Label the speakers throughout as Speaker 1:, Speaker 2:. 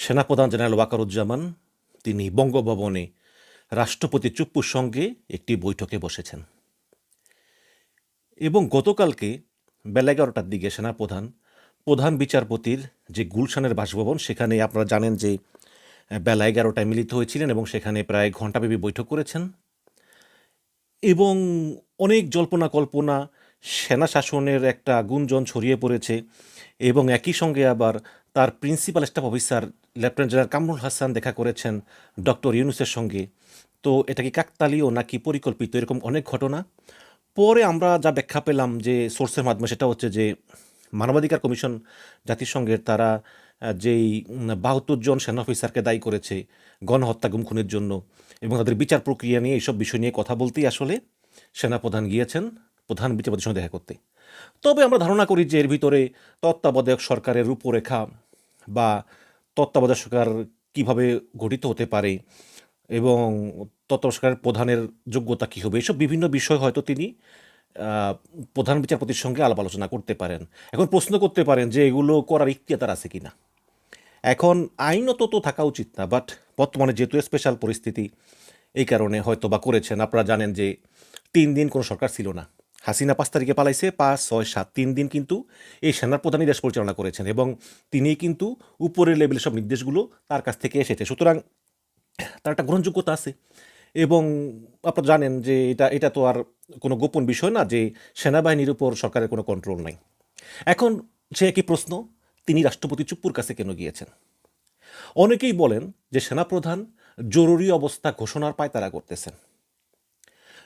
Speaker 1: সেনাপ্রধান জেনারেল ওয়াকারুজ্জামান তিনি বঙ্গভবনে রাষ্ট্রপতি চুপ্পুর সঙ্গে একটি বৈঠকে বসেছেন এবং গতকালকে বেলা ১১টার দিকে সেনাপ্রধান প্রধান বিচারপতির যে গুলশানের বাসভবন সেখানে আপনারা জানেন যে বেলা ১১টায় মিলিত হয়েছিলেন এবং সেখানে প্রায় ঘণ্টাব্যাপী বৈঠক করেছেন এবং অনেক জল্পনা কল্পনা সেনা শাসনের একটা গুঞ্জন ছড়িয়ে পড়েছে এবং একই সঙ্গে আবার তার principal staff officer lieutenant general Kamrul Hasan দেখা করেছেন ডক্টর ইউনূসের সঙ্গে। তো এটা কি কাকতালীয় নাকি পরিকল্পিত, এরকম অনেক ঘটনা। পরে আমরা যা ব্যাখ্যা পেলাম যে সোর্সের মাধ্যমে, সেটা হচ্ছে যে মানবাধিকার কমিশন জাতিসংঘের তারা যেই ৭২ জন সেনা অফিসারকে দায়ী করেছে গণহত্যা গুম খুনের জন্য এবং তাদের বিচার প্রক্রিয়া নিয়ে এইসব বিষয় নিয়ে কথা বলতেই আসলে সেনাপ্রধান গিয়েছেন প্রধান বিচারপতির সঙ্গে দেখা করতে। তবে আমরা ধারণা করি যে এর ভিতরে তত্ত্বাবধায়ক সরকারের রূপরেখা বা তত্ত্বাবধায়ক সরকার কীভাবে গঠিত হতে পারে এবং তত্ত্বাবধায়ক সরকারের প্রধানের যোগ্যতা কী হবে, এসব বিভিন্ন বিষয় হয়তো তিনি প্রধান বিচারপতির সঙ্গে আলাপ আলোচনা করতে পারেন। এখন প্রশ্ন করতে পারেন যে এগুলো করার ইখতিয়ার আছে কিনা। এখন আইনত তো থাকা উচিত না, বাট বর্তমানে যেহেতু স্পেশাল পরিস্থিতি এই কারণে হয়তো বা করেছেন। আপনারা জানেন যে ৩ দিন কোনো সরকার ছিল না, হাসিনা ৫ তারিখে পালাইছে, ৫, ৬, ৭ ৩ দিন কিন্তু এই সেনাপ্রধানই দেশ পরিচালনা করেছেন এবং তিনিই কিন্তু উপরের লেভেলের সব নির্দেশগুলো তার কাছ থেকে এসেছে, সুতরাং তার একটা গ্রহণযোগ্যতা আছে। এবং আপনারা জানেন যে এটা তো আর কোনো গোপন বিষয় না যে সেনাবাহিনীর উপর সরকারের কোনো কন্ট্রোল নাই। এখন সে একই প্রশ্ন, তিনি রাষ্ট্রপতি চুপ্পুর কাছে কেন গিয়েছেন। অনেকেই বলেন যে সেনাপ্রধান জরুরি অবস্থা ঘোষণার পায়তারা করতেছেন,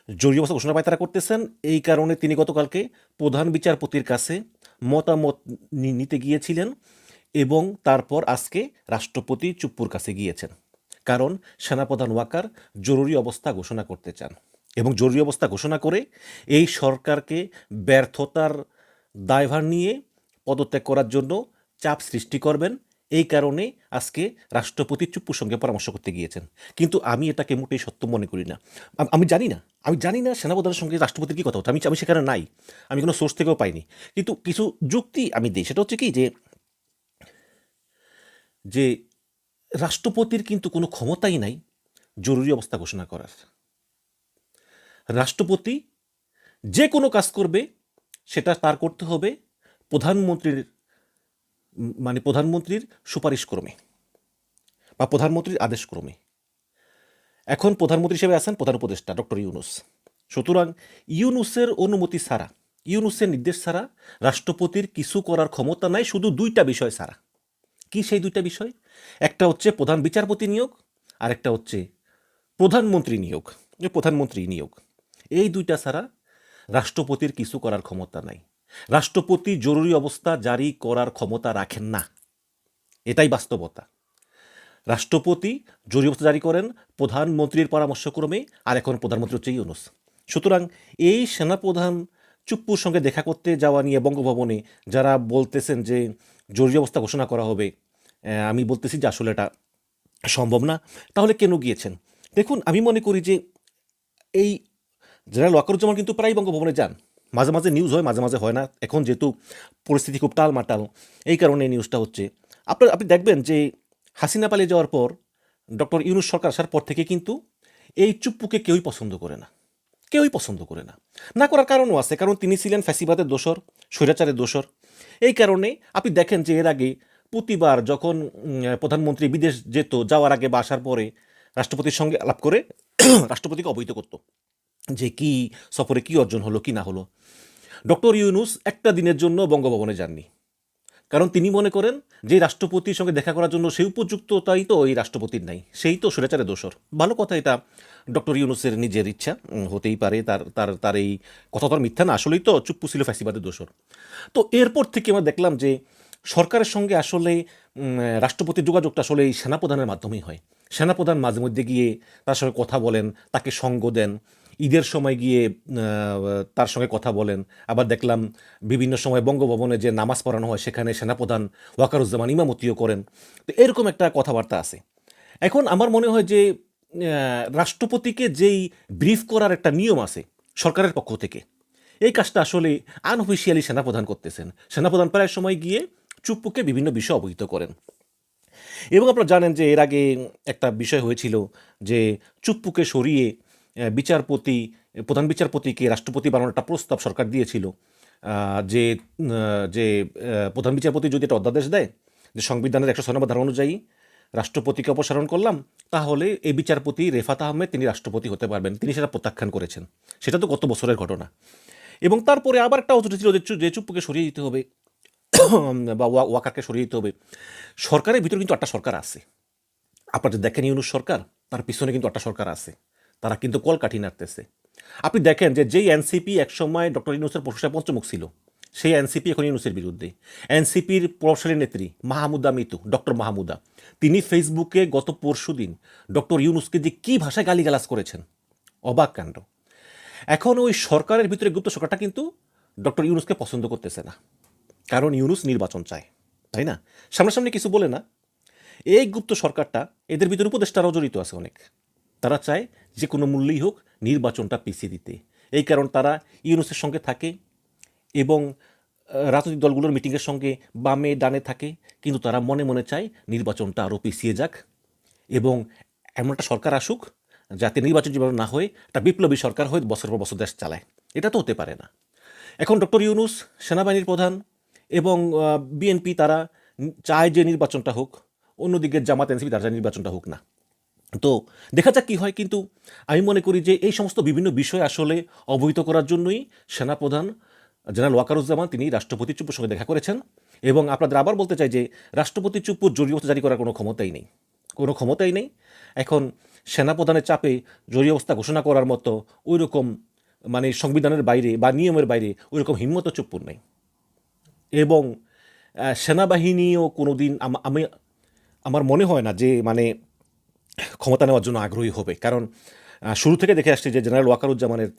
Speaker 1: জরুরি অবস্থা ঘোষণার পায়তারা করতেছেন এই কারণে তিনি গতকালকে প্রধান বিচারপতির কাছে মতামত নিতে গিয়েছিলেন এবং তারপর আজকে রাষ্ট্রপতি চুপ্পুর কাছে গিয়েছেন, কারণ সেনাপ্রধান ওয়াকার জরুরি অবস্থা ঘোষণা করতে চান এবং জরুরি অবস্থা ঘোষণা করে এই সরকারকে ব্যর্থতার দায়ভার নিয়ে পদত্যাগ করার জন্য চাপ সৃষ্টি করবেন। এই কারণে আজকে রাষ্ট্রপতি চুপ্পুর সঙ্গে পরামর্শ করতে গিয়েছেন, কিন্তু আমি এটাকে মোটেই সত্য মনে করি না। আমি জানি না সেনাপ্রধানের সঙ্গে রাষ্ট্রপতির কী কথা হতো, আমি সেখানে নাই, আমি কোনো সোর্স থেকেও পাইনি, কিন্তু কিছু যুক্তি আমি দিই। সেটা হচ্ছে কি যে যে রাষ্ট্রপতির কিন্তু কোনো ক্ষমতাই নাই জরুরি অবস্থা ঘোষণা করার। রাষ্ট্রপতি যে কোনো কাজ করবে সেটা তার করতে হবে প্রধানমন্ত্রীর সুপারিশ ক্রমে বা প্রধানমন্ত্রীর আদেশ ক্রমে। এখন প্রধানমন্ত্রী হিসেবে আছেন প্রধান উপদেষ্টা ডক্টর ইউনূস, সুতরাং ইউনূসের অনুমতি ছাড়া, ইউনূসের নির্দেশ ছাড়া রাষ্ট্রপতির কিছু করার ক্ষমতা নাই, শুধু 2টা বিষয় ছাড়া। কি সেই 2টা বিষয়? একটা হচ্ছে প্রধান বিচারপতি নিয়োগ, আর একটা হচ্ছে প্রধানমন্ত্রী নিয়োগ। এই 2টা ছাড়া রাষ্ট্রপতির কিছু করার ক্ষমতা নাই। রাষ্ট্রপতি জরুরি অবস্থা জারি করার ক্ষমতা রাখেন না, এটাই বাস্তবতা। রাষ্ট্রপতি জরুরি অবস্থা জারি করেন প্রধানমন্ত্রীর পরামর্শক্রমে, আর এখন প্রধানমন্ত্রী হচ্ছে ইউনূস। সুতরাং এই সেনাপ্রধান চুপ্পুর সঙ্গে দেখা করতে যাওয়া নিয়ে বঙ্গভবনে যারা বলতেছেন যে জরুরি অবস্থা ঘোষণা করা হবে, আমি বলতেছি যে আসলে এটা সম্ভব না। তাহলে কেন গিয়েছেন? দেখুন, আমি মনে করি যে এই জেনারেল ওয়াকারুজ্জামান কিন্তু প্রায় বঙ্গভবনে যান, মাঝে মাঝে নিউজ হয়, মাঝে মাঝে হয় না। এখন যেহেতু পরিস্থিতি খুব টালমাটাল, এই কারণে এই নিউজটা হচ্ছে। আপনি দেখবেন যে হাসিনা পালিয়ে যাওয়ার পর ডক্টর ইউনূস সরকার আসার পর থেকে কিন্তু এই চুপ্পুকে কেউই পছন্দ করে না, না করার কারণও আছে, কারণ তিনি ছিলেন ফ্যাসিবাদের দোসর, স্বৈরাচারের দোসর। এই কারণে আপনি দেখেন যে এর আগে প্রতিবার যখন প্রধানমন্ত্রী বিদেশ যেত, যাওয়ার আগে বা আসার পরে রাষ্ট্রপতির সঙ্গে আলাপ করে রাষ্ট্রপতিকে অবহিত করত যে কি সফরে কি অর্জন হলো কি না হলো। ডক্টর ইউনূস একটা দিনের জন্য বঙ্গভবনে যাননি, কারণ তিনি মনে করেন যে রাষ্ট্রপতির সঙ্গে দেখা করার জন্য সেই উপযুক্ততাই তো ওই রাষ্ট্রপতির নাই, সেই তো স্বৈরাচারের দোসর। ভালো কথা, এটা ডক্টর ইউনূসের নিজের ইচ্ছা, হতেই পারে, তার তার তার এই কথা তো আর মিথ্যা না, আসলেই তো চুপ্পু ছিল ফ্যাসিবাদের দোসর। তো এরপর থেকে আমরা দেখলাম যে সরকারের সঙ্গে আসলে রাষ্ট্রপতির যোগাযোগটা আসলে এই সেনাপ্রধানের মাধ্যমেই হয়। সেনাপ্রধান মাঝে মধ্যে গিয়ে তার সঙ্গে কথা বলেন, তাকে সঙ্গ দেন, ঈদের সময় গিয়ে তার সঙ্গে কথা বলেন। আবার দেখলাম বিভিন্ন সময় বঙ্গভবনে যে নামাজ পড়ানো হয় সেখানে সেনাপ্রধান ওয়াকারুজ্জামান ইমামতিও করেন। তো এরকম একটা কথাবার্তা আছে। এখন আমার মনে হয় যে রাষ্ট্রপতিকে যেই ব্রিফ করার একটা নিয়ম আছে সরকারের পক্ষ থেকে, এই কাজটা আসলে আনঅফিসিয়ালি সেনাপ্রধান করতেছেন। সেনাপ্রধান প্রায় সময় গিয়ে চুপ্পুকে বিভিন্ন বিষয় অবহিত করেন। এবং আপনারা জানেন যে এর আগে একটা বিষয় হয়েছিল যে চুপ্পুকে সরিয়ে বিচারপতি প্রধান বিচারপতিকে রাষ্ট্রপতি বানানোর একটা প্রস্তাব সরকার দিয়েছিল। যে প্রধান বিচারপতি যদি একটা অধ্যাদেশ দেয় যে সংবিধানের 106 নম্বর ধারা অনুযায়ী রাষ্ট্রপতিকে অপসারণ করলাম, তাহলে এই বিচারপতি রেফাত আহমেদ তিনি রাষ্ট্রপতি হতে পারবেন। তিনি সেটা প্রত্যাখ্যান করেছেন। সেটা তো গত বছরের ঘটনা। এবং তারপরে আবার একটা অজুহাত ছিল যে চুপ্পুকে সরিয়ে দিতে হবে বা ওয়াকারকে সরিয়ে দিতে হবে। সরকারের ভিতরে কিন্তু একটা সরকার আছে। আপনারা যে দেখেন ইউনূস সরকার, তার পিছনে কিন্তু একটা সরকার আছে। তারা কিন্তু কলকাঠি নাড়তেছে। আপনি দেখেন যে যেই এনসিপি একসময় ডক্টর ইউনূসের প্রশংসায় পঞ্চমুখ ছিল, সেই এনসিপি এখন ইউনূসের বিরুদ্ধে। এনসিপির প্রভাবশালী নেত্রী মাহমুদা মিতু, ডক্টর মাহমুদা, তিনি ফেসবুকে গত পরশুদিন ডক্টর ইউনূসকে যে কী ভাষায় গালিগালাজ করেছেন, অবাক কাণ্ড। এখন ওই সরকারের ভিতরে গুপ্ত সরকারটা কিন্তু ডক্টর ইউনূসকে পছন্দ করতেছে না, কারণ ইউনূস নির্বাচন চায়, তাই না? সামনাসামনি কিছু বলে না। এই গুপ্ত সরকারটা, এদের ভিতরে উপদেষ্টারাও জড়িত আছে অনেক। তারা চায় যে কোনো মূল্যেই হোক নির্বাচনটা পিছিয়ে দিতে। এই কারণ তারা ইউনূসের সঙ্গে থাকে এবং রাজনৈতিক দলগুলোর মিটিংয়ের সঙ্গে বামে ডানে থাকে, কিন্তু তারা মনে মনে চায় নির্বাচনটা আরও পিছিয়ে যাক এবং এমন একটা সরকার আসুক যাতে নির্বাচন যেভাবে না হয়ে একটা বিপ্লবী সরকার হয়ে বছর পর বছর দেশ চালায়। এটা তো হতে পারে না। এখন ডক্টর ইউনূস সেনাবাহিনীর প্রধান এবং বিএনপি তারা চায় যে নির্বাচনটা হোক, অন্যদিকে জামাত এনসিপি তারা চায় নির্বাচনটা হোক না। তো দেখা যাক কী হয়। কিন্তু আমি মনে করি যে এই সমস্ত বিভিন্ন বিষয় আসলে অবহিত করার জন্যই সেনাপ্রধান জেনারেল ওয়াকারুজ্জামান তিনি রাষ্ট্রপতি চুপ্পুর সঙ্গে দেখা করেছেন। এবং আপনাদের আবার বলতে চাই যে রাষ্ট্রপতি চুপ্পুর জরুরি অবস্থা জারি করার কোনো ক্ষমতাই নেই, কোনো ক্ষমতাই নেই। এখন সেনাপ্রধানের চাপে জরুরি অবস্থা ঘোষণা করার মতো ওই রকম মানে সংবিধানের বাইরে বা নিয়মের বাইরে ওই রকম হিম্মত চুপ্পুর নেই। এবং সেনাবাহিনীও কোনো দিন আমার মনে হয় না যে মানে ক্ষমতা নেওয়ার জন্য আগ্রহী হবে, কারণ শুরু থেকে দেখে আসছি যে জেনারেল ওয়াকারুজ্জামানের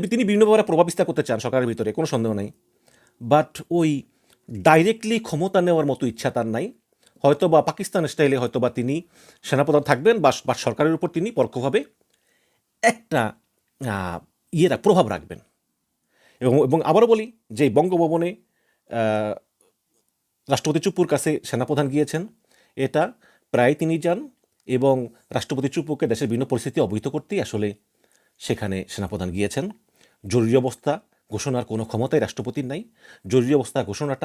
Speaker 1: তিনি বিভিন্নভাবে প্রভাব বিস্তার করতে চান সরকারের ভিতরে, কোনো সন্দেহ নেই। বাট ওই ডাইরেক্টলি ক্ষমতা নেওয়ার মতো ইচ্ছা তার নাই। হয়তো বা পাকিস্তান স্টাইলে হয়তো বা তিনি সেনাপ্রধান থাকবেন বা সরকারের উপর তিনি পরোক্ষভাবে একটা প্রভাব রাখবেন। এবং আবারও বলি যে বঙ্গভবনে রাষ্ট্রপতি চুপ্পুর কাছে সেনাপ্রধান গিয়েছেন, এটা প্রায় তিনি যান এবং রাষ্ট্রপতি চুপ্পুকে দেশের বিভিন্ন পরিস্থিতি অবহিত করতেই আসলে সেখানে সেনাপ্রধান গিয়েছেন। জরুরি অবস্থা ঘোষণার কোনো ক্ষমতাই রাষ্ট্রপতির নাই। জরুরি অবস্থা ঘোষণাটা